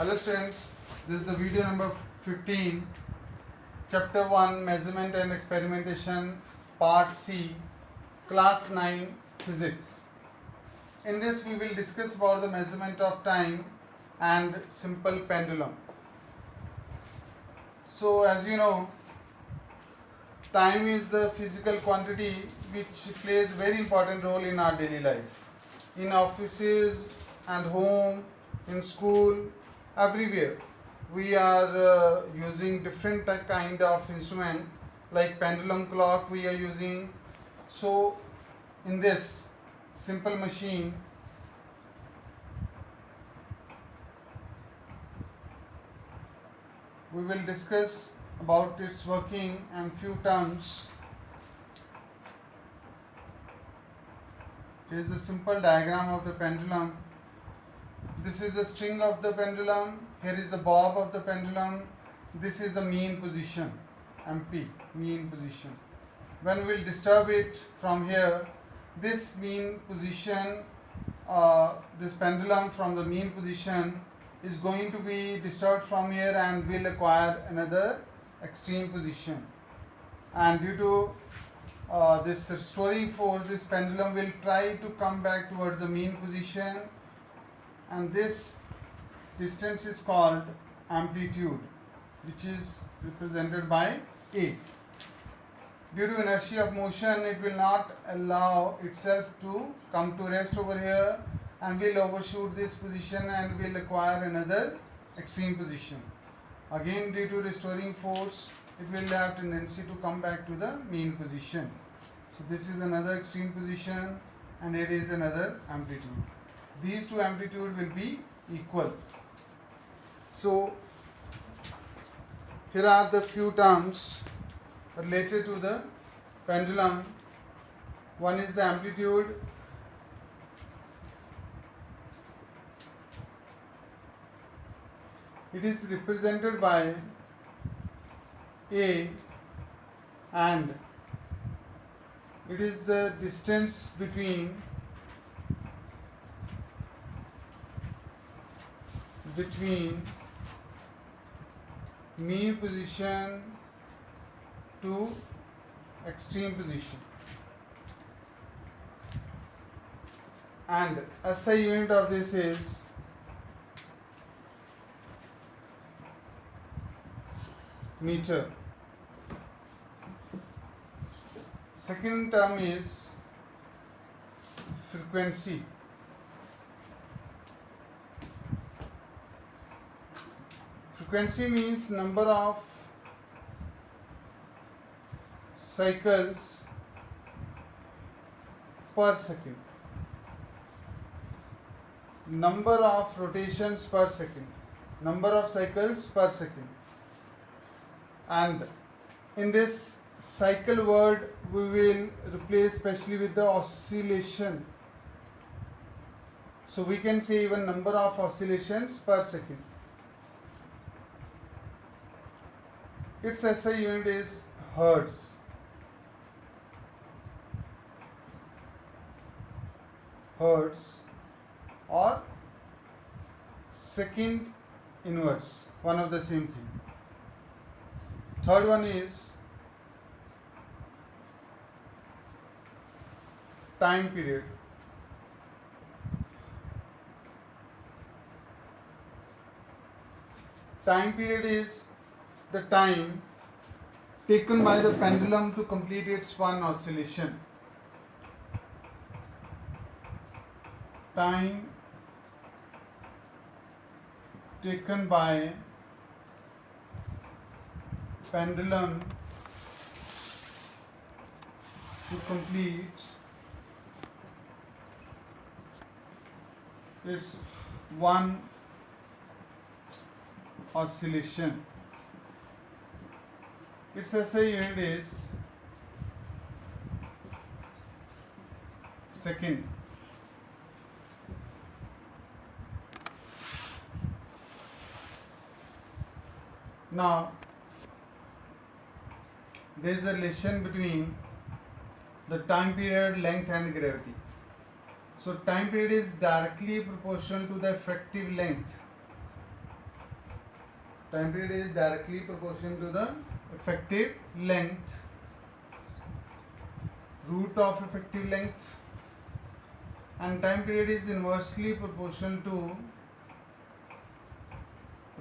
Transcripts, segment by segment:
Hello students, this is the video number 15, chapter 1 measurement and experimentation, part C, class 9 physics. In this we will discuss about the measurement of time and simple pendulum. So as you know, time is the physical quantity which plays a very important role in our daily life. In offices and home, in school, everywhere we are using different kind of instrument like pendulum clock we are using. So in this simple machine we will discuss about its working and few terms. Here is a simple diagram of the pendulum. This is the string of the pendulum, here is the bob of the pendulum, this is the mean position, MP, mean position. When we will disturb it from here, this mean position, this pendulum from the mean position is going to be disturbed from here and will acquire another extreme position. And due to this restoring force, this pendulum will try to come back towards the mean position, and this distance is called amplitude, which is represented by A. Due to inertia of motion, it will not allow itself to come to rest over here and will overshoot this position and will acquire another extreme position. Again, due to restoring force, it will have tendency to come back to the mean position. So this is another extreme position and here is another amplitude. These two amplitude will be equal. So here are the few terms related to the pendulum. One is the amplitude. It is represented by A and it is the distance between mean position to extreme position, and SI unit of this is meter. Second term is frequency. Frequency means number of cycles per second, number of rotations per second, number of cycles per second. And in this cycle word we will replace especially with the oscillation. So we can say even number of oscillations per second. Its SI unit is hertz. Hertz or second inverse, one of the same thing. Third one is time period. Time period is the time taken by the pendulum to complete its one oscillation. Time taken by pendulum to complete its one oscillation. Its SI unit is second. Now there is a relation between the time period, length and gravity. So time period is directly proportional to the effective length Time period is directly proportional to the effective length, root of effective length, and time period is inversely proportional to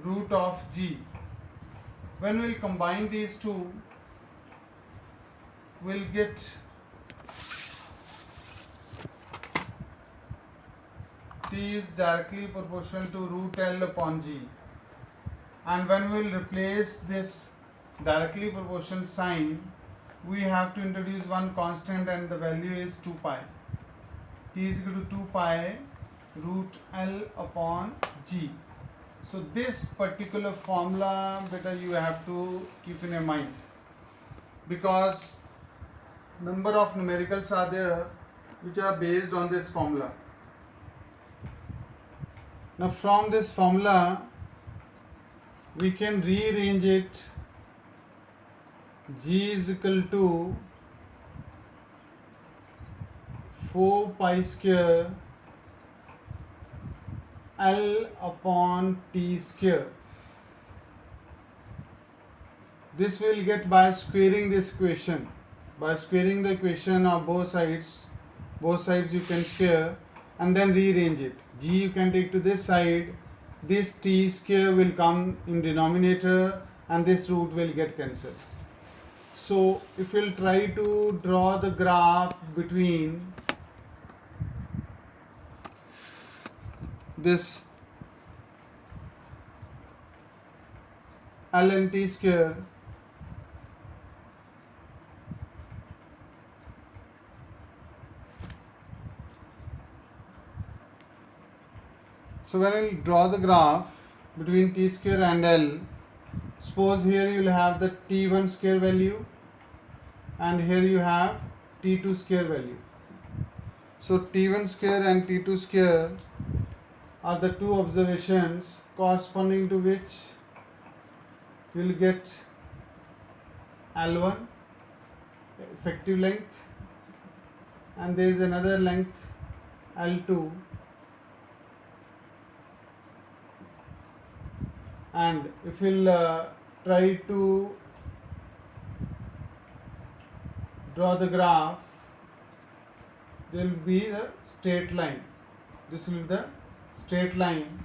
root of G. When we'll combine these two, we'll get T is directly proportional to root L upon G. And when we will replace this directly proportional sign, we have to introduce one constant, and the value is 2 pi. T is equal to 2 pi root L upon G. So this particular formula, beta, you have to keep in your mind, because number of numericals are there which are based on this formula. Now from this formula we can rearrange it. G is equal to 4 pi square L upon T square. This will get by squaring this equation. By squaring the equation of both sides you can square and then rearrange it. G you can take to this side, this T square will come in denominator and this root will get cancelled. So if we'll try to draw the graph between this L and T square, so when we draw the graph between T square and L, suppose here you will have the T1 square value and here you have T2 square value. So T1 square and T2 square are the two observations corresponding to which you will get L1 effective length, and there is another length L2, and if we'll try to draw the graph, there will be the straight line. This will be the straight line.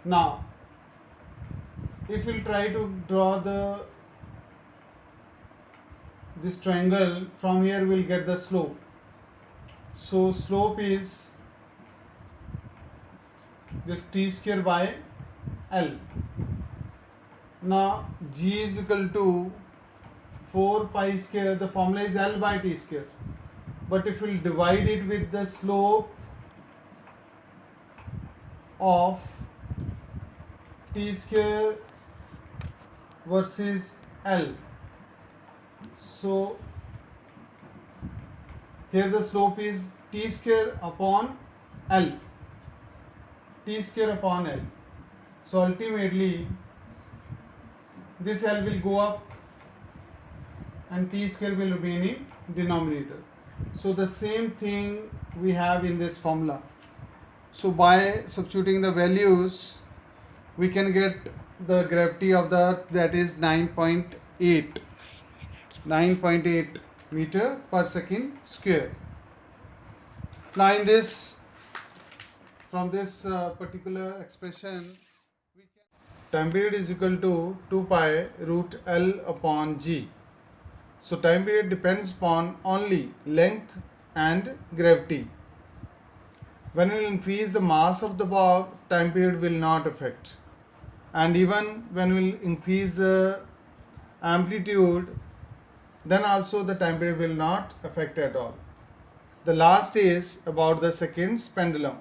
Now if we'll try to draw this triangle, from here we'll get the slope. So slope is this T square by L. Now G is equal to 4 pi square, the formula is L by T square, but if we'll divide it with the slope of T square versus L, so here the slope is T square upon L, T square upon L. So ultimately this L will go up and T square will remain in denominator. So the same thing we have in this formula. So by substituting the values, we can get the gravity of the earth, that is 9.8 meter per second square. Now in this, from this particular expression, we can time period is equal to 2 pi root L upon G. So time period depends upon only length and gravity. When we increase the mass of the ball, time period will not affect. And even when we increase the amplitude, then also the time period will not affect at all. The last is about the seconds pendulum.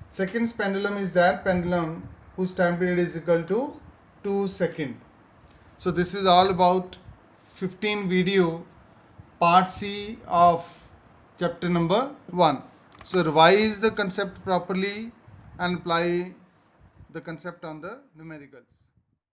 Seconds pendulum is that pendulum whose time period is equal to 2 seconds. So this is all about 15 video part C of chapter number 1. So revise the concept properly and apply the concept on the numericals.